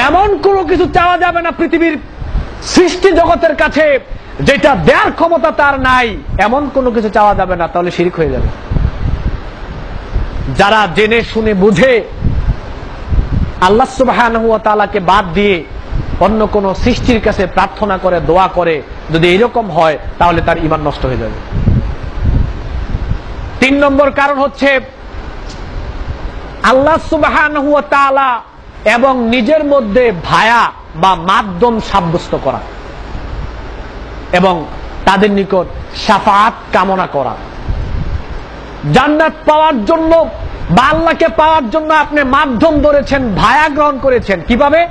এমন কোনো কিছু চাওয়া যাবে না পৃথিবীর সৃষ্টি জগতের কাছে যেটা দেওয়ার ক্ষমতা তার নাই, এমন কোনো কিছু চাওয়া যাবে না, তাহলে শিরক হয়ে যাবে। যারা জেনে শুনে বুঝে আল্লাহ সুবহানাহু ওয়া তাআলাকে বাদ দিয়ে অন্য কোন সৃষ্টির কাছে প্রার্থনা করে, দোয়া করে, যদি এরকম হয় তাহলে তার ঈমান নষ্ট হয়ে যাবে। 3 নম্বর কারণ হচ্ছে আল্লাহ সুবহানাহু ওয়া তাআলা এবং নিজের মধ্যে ভায়া বা মাধ্যম সাব্যস্ত করা এবং তাদের নিকট শাফাআত কামনা করা। জান্নাত পাওয়ার জন্য বা আল্লাহকে পাওয়ার জন্য আপনি মাধ্যম ধরেছেন, ভায়া গ্রহণ করেছেন। কিভাবে?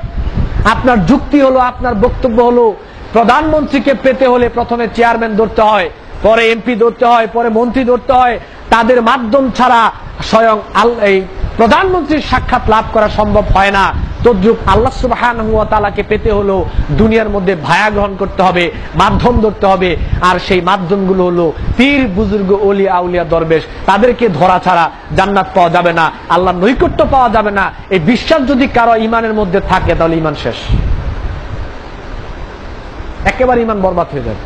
আপনার যুক্তি হলো, আপনার বক্তব্য হলো, প্রধানমন্ত্রীকে পেতে হলে প্রথমে চেয়ারম্যান ধরতে হয়, পরে এমপি ধরতে হয়, পরে মন্ত্রী ধরতে হয়। তাদের মাধ্যম ছাড়া স্বয়ং এই প্রধানমন্ত্রীর সাক্ষাৎ লাভ করা সম্ভব হয় না। তদ্রূপ আল্লাহ সুবহানাহু ওয়া তাআলাকে পেতে হলো দুনিয়ার মধ্যে ভায়া গ্রহণ করতে হবে, মাধ্যম ধরতে হবে। আর সেই মাধ্যমগুলো হলো পীর, বুজুর্গ, ওলি, আউলিয়া, দরবেশ। তাদেরকে ধরা ছাড়া জান্নাত পাওয়া যাবে না, আল্লাহর নৈকট্য পাওয়া যাবে না। এই বিশ্বাস যদি কারো ঈমানের মধ্যে থাকে তাহলে ঈমান শেষ, একেবারে ঈমান বরবাদ হয়ে যাবে।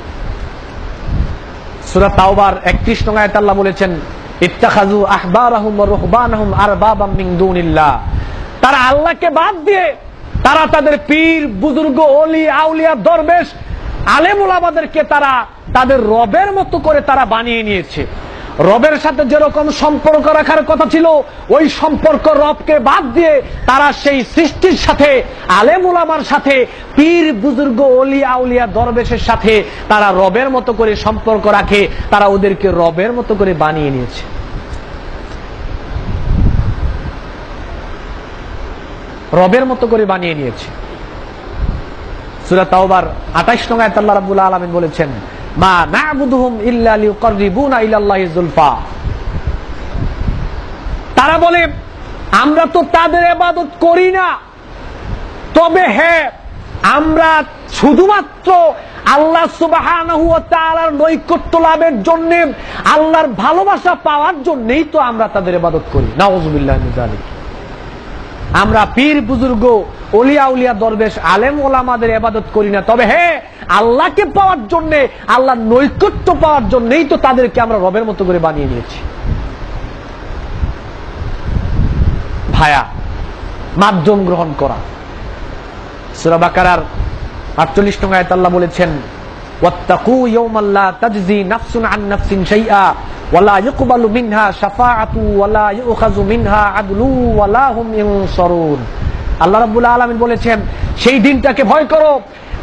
সূরা তাওবার 31 নং আয়াতে আল্লাহ বলেছেন, ইত্তাখাযু আহবারাহুম ওয়া রুহবানাহুম আরবাবাম মিন দুনিল্লাহ। তারা আল্লাহকে বাদ দিয়ে তারা তাদের পীর, বুজুর্গ, ওলি, আউলিয়া, দরবেশ, আলেম ওলামাদেরকে তারা তাদের রবের মতো করে তারা বানিয়ে নিয়েছে। রবের সাথে যেরকম সম্পর্ক রাখার কথা ছিল, ওই সম্পর্ক রবকে বাদ দিয়ে তারা সেই সৃষ্টির সাথে, আলেম ওলামার সাথে, পীর, বুজুর্গ, ওলি, আউলিয়া, দরবেশের সাথে তারা রবের মতো করে সম্পর্ক রাখে। তারা ওদেরকে রবের মতো করে বানিয়ে নিয়েছে। রবের মতো করে বানিয়ে নিয়েছে। সূরা তাওবার 28 নং আয়াতে আল্লাহ রাব্বুল আলামিন বলেছেন, মা না'বুদুহুম ইল্লা লিয়ুকাররিবুনা ইলাল্লাহি যুলফা। তারা বলে আমরা তো তাদের ইবাদত করি না, তবে হ্যাঁ আমরা শুধুমাত্র আল্লাহ সুবহানাহু ওয়া তাআলার নৈকট্য লাভের জন্য, আল্লাহর ভালোবাসা পাওয়ার জন্যই তো আমরা তাদের ইবাদত করি। নাউযুবিল্লাহি মিন যালিক। আমরা পীর, বুজুর্গ, ওলিয়া, আউলিয়া, দরবেশ, আলেম ওলামাদের ইবাদত করি না, তবে হ্যাঁ আল্লাহকে পাওয়ার জন্য, আল্লাহর নৈকট্য পাওয়ার জন্যই তো তাদেরকে আমরা রবের মতো করে বানিয়ে নিয়েছি। ভায়া, মাধ্যম গ্রহণ করা। সূরা বাকারার 48 নং আয়াতে আল্লাহ বলেছেন, ওয়াত্তাকু ইয়াওমান লা তাজজি নাফসুন আন নাফসিন শাইআ ওয়ালা ইউকবালু মিনহা শাফাআতু ওয়ালা ইউখাযু মিনহা আদলু ওয়ালা হুম ইনসারুন। আল্লাহ রাব্বুল আলামিন বলেছেন, সেই দিনটাকে ভয় করো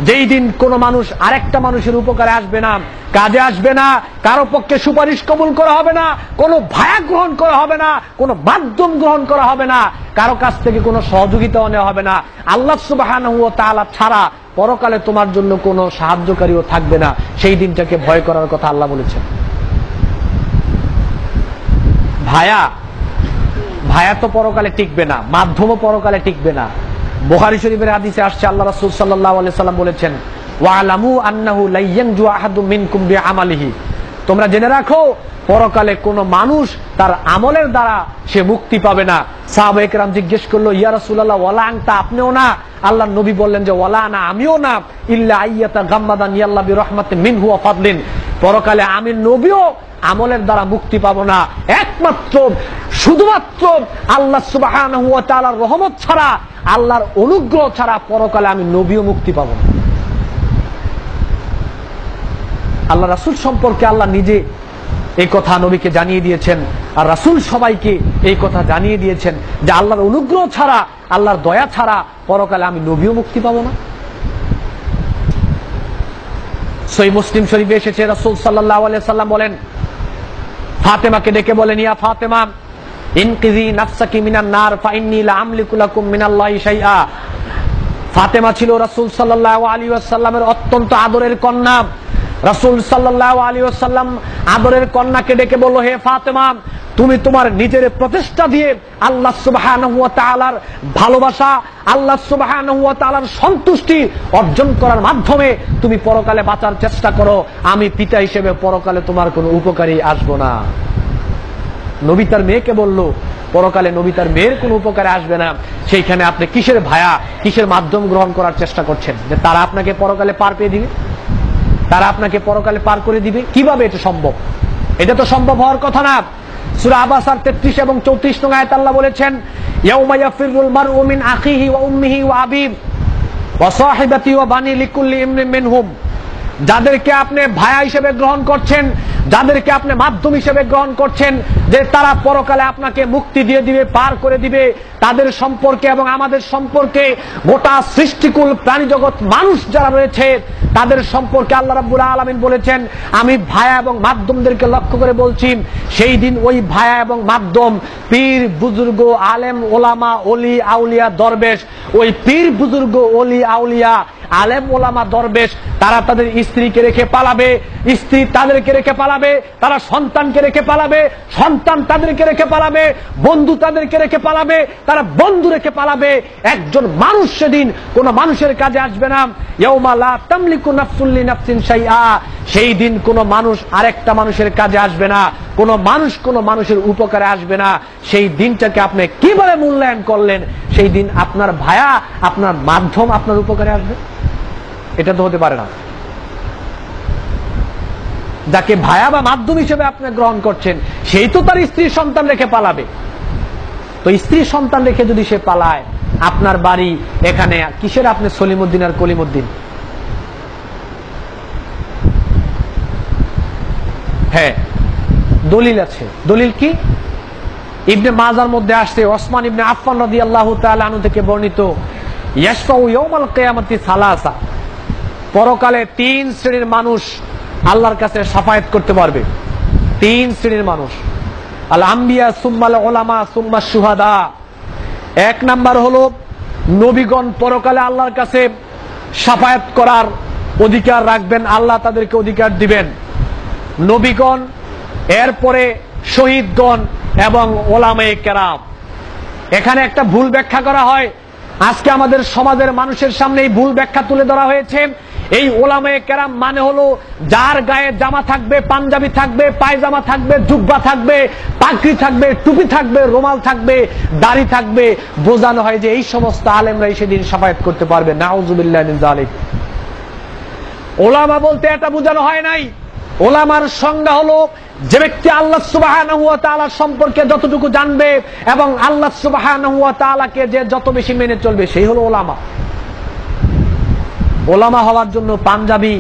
যেই দিন কোন মানুষ আরেকটা মানুষের উপকারে আসবে না, কাজে আসবে না, কারো পক্ষে সুপারিশ কবুল করা হবে না, কোনো ভায়া গ্রহণ করা হবে না, কোনো মাধ্যম গ্রহণ করা হবে না, কারো কাছ থেকে কোনো সহযোগিতাও নেওয়া হবে না। আল্লাহ সুবহানাহু ওয়া তাআলা ছাড়া পরকালে তোমার জন্য কোনো সাহায্যকারীও থাকবে না। সেই দিনটাকে ভয় করার কথা আল্লাহ বলেছেন। ভায়া তো পরকালে টিকবে না, মাধ্যমও পরকালে টিকবে না। বুখারী শরীফের হাদিসে আসছে, আল্লাহ রাসূল সাল্লাল্লাহু আলাইহি সাল্লাম বলেছেন, ওয়ালামু আন্নাহু লা ইয়ানজু আহাদুম মিনকুম বিআমালিহি। তোমরা জেনে রাখো পরকালে কোন মানুষ তার আমলের দ্বারা সে মুক্তি পাবে না। সাহাবায়ে কেরাম জিজ্ঞেস করলো, ইয়া রাসূলুল্লাহ ওয়ালা আনতা, আপনিও না? আল্লাহর নবী বললেন যে ওয়ালা আনা, আমিও না, ইল্লা আইয়াতা গাম্মাদান ইয়াল্লাহ বিরহমাতিন মিনহু ওয়া ফাদলিন। পরকালে আমি নবীও আমলের দ্বারা মুক্তি পাবো না, একমাত্র শুধুমাত্র আল্লাহ সুবহানাহু ওয়া তাআলার রহমত ছাড়া, আল্লাহর অনুগ্রহ ছাড়া পরকালে আমি নবীও মুক্তি পাবো না। আল্লাহ রাসূল সম্পর্কে আল্লাহ নিজে এই কথা নবীকে জানিয়ে দিয়েছেন, আর রাসূল সবাইকে এই কথা জানিয়ে দিয়েছেন যে আল্লাহর অনুগ্রহ ছাড়া, আল্লাহর দয়া ছাড়া পরকালে আমি নবীও মুক্তি পাবো না। সহিহ মুসলিম শরীফে এসেছে, রাসূল সাল্লাল্লাহু আলাইহি সাল্লাম বলেন, ফাতেমাকে ডেকে বলেন, ইয়া ফাতেমা ইনকিজি নাফসাকি মিনান নার ফা ইন্নী লা আমলিকু লাকুম মিনাল্লাহি শাইআ। ফাতেমা ছিল রাসূল সাল্লাল্লাহু আলাইহি ওয়াসাল্লামের অত্যন্ত আদরের কন্যা। রাসূল সাল্লাল্লাহু আলাইহি ওয়াসাল্লাম আদরের কন্যাকে ডেকে বলল, হে ফাতেমা, তুমি তোমার নিজের প্রচেষ্টা দিয়ে আল্লাহ সুবহানাহু ওয়া তাআলার ভালোবাসা, আল্লাহ সুবহানাহু ওয়া তাআলার সন্তুষ্টি অর্জন করার মাধ্যমে তুমি পরকালে বাঁচার চেষ্টা করো। আমি পিতা হিসেবে পরকালে তোমার কোনো উপকারী আসবো না। নবী তার মেয়েকে বলল, পরকালে নবী তার মেয়ের কোনো উপকারে আসবে না, সেইখানে আপনি কিসের ভায়া, কিসের মাধ্যম গ্রহণ করার চেষ্টা করছেন যে তারা আপনাকে পরকালে পার পেয়ে দিবে, তারা আপনাকে পরকালে পার করে দিবে? কিভাবে এটা সম্ভব? এটা তো সম্ভব হওয়ার কথা না। সূরা আবাসার 33 এবং 34 নং আয়াতে আল্লাহ বলেছেন, ইয়াউমা ইয়াফিরুল মারউ মিন আখিহি ওয়া উম্মিহি ওয়া আবিহি ওয়া সাহিবাতিহি ওয়া বানি লিকুল্লি ইমরিন মিনহুম, যাদেরকে আপনি ভায়া হিসেবে গ্রহণ করছেন, যাদেরকে আপনি মাধ্যম হিসেবে গ্রহণ করছেন যে তারা পরকালে আপনাকে মুক্তি দিয়ে দিবে, পার করে দিবে, তাদের সম্পর্কে এবং আমাদের সম্পর্কে, গোটা সৃষ্টিকুল প্রাণী জগৎ মানুষ যারা রয়েছে তাদের সম্পর্কে আল্লাহ রাব্বুল আলামিন বলেছেন, আমি ভায়া এবং মাধ্যমদেরকে লক্ষ্য করে বলছি, সেই দিন ওই ভায়া এবং মাধ্যম, পীর বুজুর্গ, আলেম ওলামা, অলি আউলিয়া দরবেশ, ওই পীর বুজুর্গ, অলি আউলিয়া, আলেম ওলামা দরবেশ, তারা তাদের স্ত্রীকে রেখে পালাবে, স্ত্রী তাদেরকে রেখে পালাবে, তারা সন্তানকে রেখে পালাবে, সন্তান তাদেরকে রেখে পালাবে, বন্ধু তাদেরকে রেখে পালাবে, তারা বন্ধু রেখে পালাবে। একজন মানুষ সেদিন কোন মানুষের কাজে আসবে না। ইয়াউমা লা তামলিকু নাফসুন লিনাফসিন শাইআ, সেই দিন কোন মানুষ আরেকটা মানুষের কাজে আসবে না, কোন মানুষ কোন মানুষের উপকারে আসবে না। সেই দিনটাকে আপনি কিভাবে মূল্যায়ন করলেন? সেই দিন আপনার ভায়া, আপনার মাধ্যম আপনার উপকারে আসবে? এটা তো হতে পারে না। যাকে ভায়া বা মাধ্যম হিসেবে আপনি গ্রহণ করছেন সেই তো তার স্ত্রী সন্তান রেখে পালাবে। তো স্ত্রী সন্তান রেখে যদি সে পালায়, আপনার বাড়ি এখানে কিসের আপনি সলিমউদ্দিন আর কলিমউদ্দিন? হ্যাঁ, দলিল আছে। দলিল কি? ইবনে মাজার মধ্যে আসছে, ওসমান ইবনে আফফান রাদিয়াল্লাহু তাআলা আনহু থেকে বর্ণিত, ইয়াশফাউ ইয়াউমাল কিয়ামাতি সালাসা, পরকালে 3 শ্রেণীর মানুষ আল্লাহর কাছে শাফায়াত করতে পারবে। 3 শ্রেণীর মানুষ, আল আম্বিয়া সুম্মাল উলামা সুম্মা শুহাদা। 1 নাম্বার হলো নবীগণ পরকালে আল্লাহর কাছে শাফায়াত করার অধিকার রাখবেন, আল্লাহ তাদেরকে অধিকার দিবেন। নবীগণ, এরপরে শহীদগণ এবং ওলামায়ে কেরাম। এখানে একটা ভুল ব্যাখ্যা করা হয়, আজকে আমাদের সমাজের মানুষের সামনে এই ভুল ব্যাখ্যা তুলে ধরা হয়েছে। এই ওলামায়ে কেরাম মানে হলো যার গায়ে জামা থাকবে, পাঞ্জাবি থাকবে, পায়জামা থাকবে, জুব্বা থাকবে, পাগড়ি থাকবে, টুপি থাকবে, রুমাল থাকবে, দাড়ি থাকবে, বোঝানো হয় যে এই সমস্ত আলেমরাই সেদিন শাফায়াত করতে পারবে। নাউযুবিল্লাহি মিন যালিক। ওলামা বলতে এটা বোঝানো হয় নাই। ওলামার সংজ্ঞা হলো যে ব্যক্তি আল্লাহ সুবহানাহু ওয়া তাআলা সম্পর্কে যতটুকু জানবে এবং আল্লাহ সুবহানাহু ওয়া তাআলাকে যে যত বেশি মেনে চলবে, সেই হলো ওলামা। ওলামা হওয়ার জন্য পাঞ্জাবি,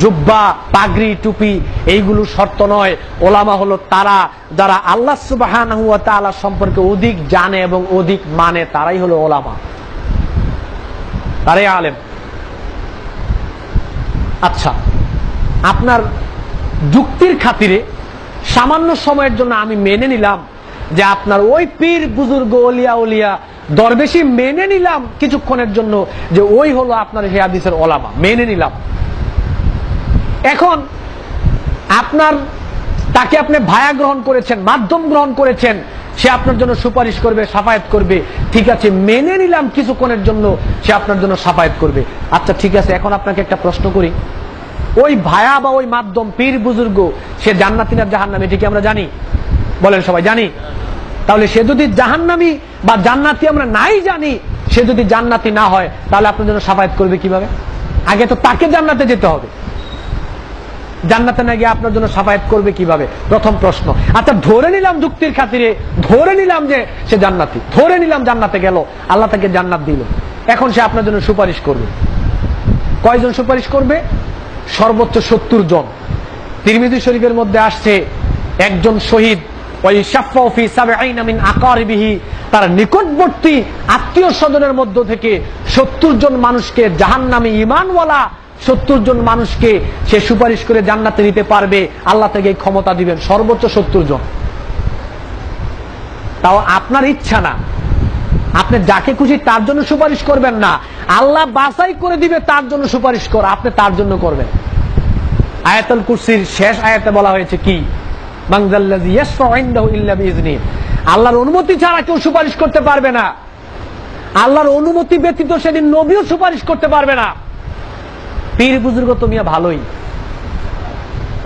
জুব্বা, পাগড়ি, টুপি এইগুলো শর্ত নয়। ওলামা হলো তারা যারা আল্লাহ সুবহানাহু ওয়া তাআলা সম্পর্কে অধিক জানে এবং অধিক মানে, তারাই হলো ওলামা, তারাই আলেম। আচ্ছা, আপনার যুক্তির খাতিরে সামান্য সময়ের জন্য আমি মেনে নিলাম যে আপনার ওই পীর বুজুর্গ, ওলিয়া উলিয়া দরবেশি মেনে নিলাম কিছুক্ষণের জন্য যে ওই হলো আপনার হে হাদিসের ওলামা, মেনে নিলাম। এখন আপনার তাকে আপনি ভায়া গ্রহণ করেছেন, মাধ্যম গ্রহণ করেছেন, সে আপনার জন্য সুপারিশ করবে, শাফায়াত করবে, ঠিক আছে, মেনে নিলাম কিছুক্ষণের জন্য সে আপনার জন্য শাফায়াত করবে। আচ্ছা ঠিক আছে, এখন আপনাকে একটা প্রশ্ন করি, ওই ভায়া বা ওই মাধ্যম, পীর বুজুর্গ, সে জান্নাতি না জাহান্নামী? এটা কি আমরা জানি? বলেন সবাই, জানি? তাহলে সে যদি জাহান্নামী বা জান্নাতি আমরা নাই জানি, সে যদি জান্নাতি না হয় তাহলে আপনার জন্য শাফায়াত করবে কিভাবে? আগে তো তাকে জান্নাতে যেতে হবে, জান্নাতে না গিয়ে আপনার জন্য শাফায়াত করবে কিভাবে? প্রথম প্রশ্ন। আচ্ছা, ধরে নিলাম যুক্তির খাতিরে, ধরে নিলাম যে সে জান্নাতি, ধরে নিলাম জান্নাতে গেল, আল্লাহ তাকে জান্নাত দিল, এখন সে আপনার জন্য সুপারিশ করবে। কয়জন সুপারিশ করবে? সর্বোচ্চ 70 জন। তিরমিজি শরীফের মধ্যে আসছে, একজন শহীদ ওই শাফাউ ফি 70 মিন আকারিবিহি, তার নিকটবর্তী আত্মীয় স্বজনের মধ্য থেকে 70 জন মানুষকে, জাহান্নামী ঈমানওয়ালা 70 জন মানুষকে সে সুপারিশ করে জান্নাতে নিতে পারবে, আল্লাহ থেকে এই ক্ষমতা দিবেন, সর্বোচ্চ 70 জন। তাও আপনার ইচ্ছা না, আপনি যাকে খুশি তার জন্য সুপারিশ করবেন না, আল্লাহ বাছাই করে দিবে তার জন্য সুপারিশ কর, আপনি তার জন্য করবেন। আয়াতুল কুরসির শেষ আয়াতে বলা হয়েছে কি? মানজাল্লাযী ইয়াশফাউ ইনদাহু ইল্লা বিইজনিহি, আল্লাহর অনুমতি ছাড়া কেউ সুপারিশ করতে পারবে না। আল্লাহর অনুমতি ব্যতীত সেদিন নবীও সুপারিশ করতে পারবে না। পীর বুজুর্গ তো মিয়া ভালোই,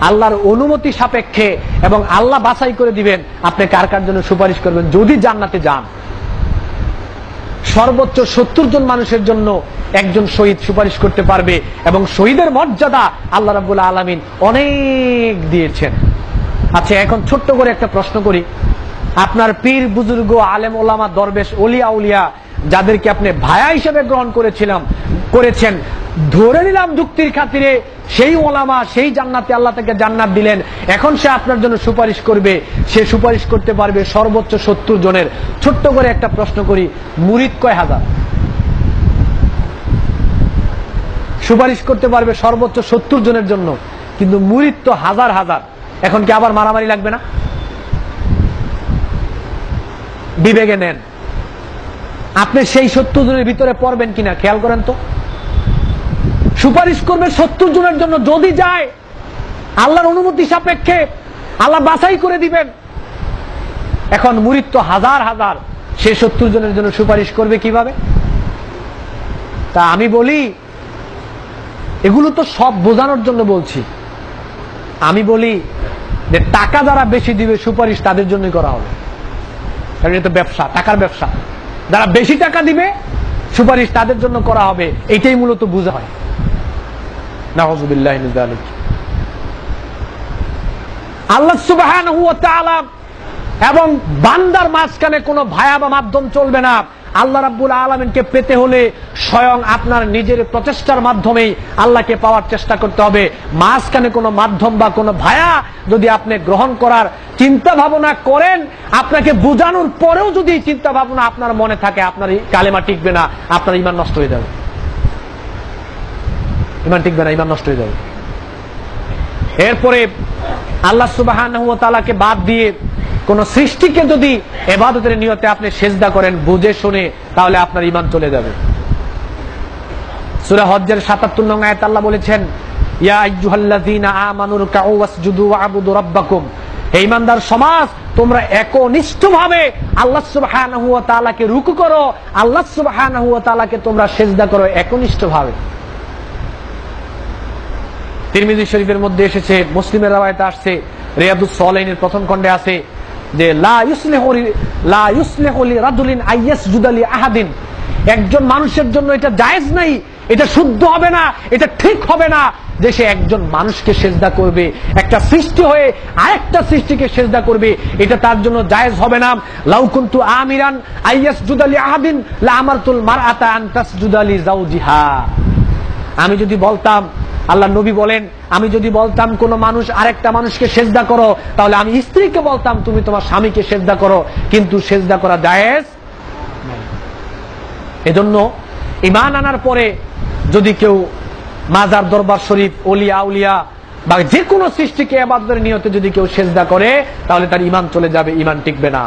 আল্লাহর অনুমতি সাপেক্ষে এবং আল্লাহ বাছাই করে দিবেন আপনি কার কার জন্য সুপারিশ করবেন। যদি জান্নাতে যান, সর্বোচ্চ 70 জন মানুষের জন্য একজন শহীদ সুপারিশ করতে পারবে, এবং শহীদের মর্যাদা আল্লাহ রাব্বুল আলামিন অনেক দিয়েছেন। আচ্ছা, এখন ছোট্ট করে একটা প্রশ্ন করি। আপনার পীর বুজুর্গ, আলেম ওলামা, দরবেশ, ওলিয়া উলিয়া যাদেরকে আপনি ভায়া হিসেবে গ্রহণ করেছেন, ধরে নিলাম যুক্তির খাতিরে সেই ওলামা সেই জান্নাতে আল্লাহ তাকে জান্নাত দিলেন, এখন সে আপনার জন্য সুপারিশ করবে, সে সুপারিশ করতে পারবে সর্বোচ্চ 70 জনের। ছোট্ট করে একটা প্রশ্ন করি, মুরিদ কয় হাজার? সুপারিশ করতে পারবে সর্বোচ্চ 70 জনের জন্য, কিন্তু মুরিদ তো হাজার হাজার। এখন কি আবার মারামারি লাগবে না? বিবেকে নেন, আপনি সেই 70 জনের ভিতরে পড়বেন কিনা খেয়াল করেন তো। সুপারিশ করবে 70 জনের জন্য, যদি যায় আল্লাহর অনুমতি সাপেক্ষে, আল্লাহ বাছাই করে দিবেন। এখন মুরিদ তো হাজার হাজার, সে 70 জনের জন্য সুপারিশ করবে কিভাবে? তা আমি বলি, এগুলো তো সব বোঝানোর জন্য বলছি। আমি বলি যে টাকা যারা বেশি দিবে সুপারিশ তাদের জন্যই করা হবে, কারণ এটা ব্যবসা, টাকার ব্যবসা। যারা বেশি টাকা দিবে সুপারিশ তাদের জন্য করা হবে, এটাই মূলত বোঝা হয়। নাউযুবিল্লাহি মিন যালিক। আল্লাহ সুবহানাহু ওয়া তাআলা এবং বান্দার মাঝখানে কোনো ভায়া বা মাধ্যম চলবে না। আল্লাহ রাব্বুল আলামিনকে পেতে হলে স্বয়ং আপনার নিজের প্রচেষ্টার মাধ্যমেই আল্লাহকে পাওয়ার চেষ্টা করতে হবে। মাঝখানে কোনো মাধ্যম বা কোনো ভায়া যদি আপনি গ্রহণ করার চিন্তা ভাবনা করেন, আপনাকে বোঝানোর পরেও যদি চিন্তা ভাবনা আপনার মনে থাকে, আপনার কালেমা টিকবে না, আপনার ঈমান নষ্ট হয়ে যাবে। ঈমান টিকবে না, ঈমান নষ্ট হয়ে যাবে। এরপরে আল্লাহ সুবহানাহু ওয়া তাআলাকে বাদ দিয়ে কোন সৃষ্টিকে যদি ইবাদতের নিয়তে আপনি সিজদা করেন বুঝে শুনে, তাহলে আপনার ঈমান চলে যাবে। সূরা হজ্জের ৭৭ নং আয়াতে আল্লাহ বলেছেন, ইয়া আইয়ুহাল্লাযীনা আমানু রুকউ ওয়াসজুদু ওয়া'বুদু রাব্বাকুম। হে ঈমানদার সমাজ, তোমরা একনিষ্ঠভাবে আল্লাহ সুবহানাহু ওয়া তাআলাকে রুকু করো, আল্লাহ সুবহানাহু ওয়া তাআলাকে তোমরা সিজদা করো একনিষ্ঠভাবে। তিরমিজি শরীফের মধ্যে এসেছে, মুসলিমের রওয়ায়াতে আসছে, রিয়াদুস সালিহিনের প্রথম খণ্ডে আছে যে লা ইউসলিহু লিরাজুলিন আইয়াসজুদা লিআহাদিন। একজন মানুষের জন্য এটা জায়েজ নাই, এটা শুদ্ধ হবে না, এটা ঠিক হবে না যে সে একজন মানুষকে সিজদা করবে, একটা সৃষ্টি হয়ে আরেকটা সৃষ্টিকে সিজদা করবে, এটা তার জন্য জায়েজ হবে না। লাউ কুনতু আমিরান আইয়াসজুদা লিআহাদিন লা আমারতুল মারআতা আন তাসজুদা লিজাওজিহা। আমি যদি বলতাম, আল্লাহ নবী বলেন, আমি যদি বলতাম কোন মানুষ আরেকটা মানুষকে সিজদা করো, তাহলে আমি স্ত্রীকে বলতাম তুমি তোমার স্বামীকে সিজদা করো, কিন্তু সিজদা করা জায়েজ নাই। এজন্য ঈমান আনার পরে যদি কেউ মাজার, দরবার শরীফ, ওলিয়া আউলিয়া বা যে কোনো সৃষ্টিকে ইবাদতের নিয়তে যদি কেউ সিজদা করে, তাহলে তার ঈমান চলে যাবে, ঈমান টিকবে না।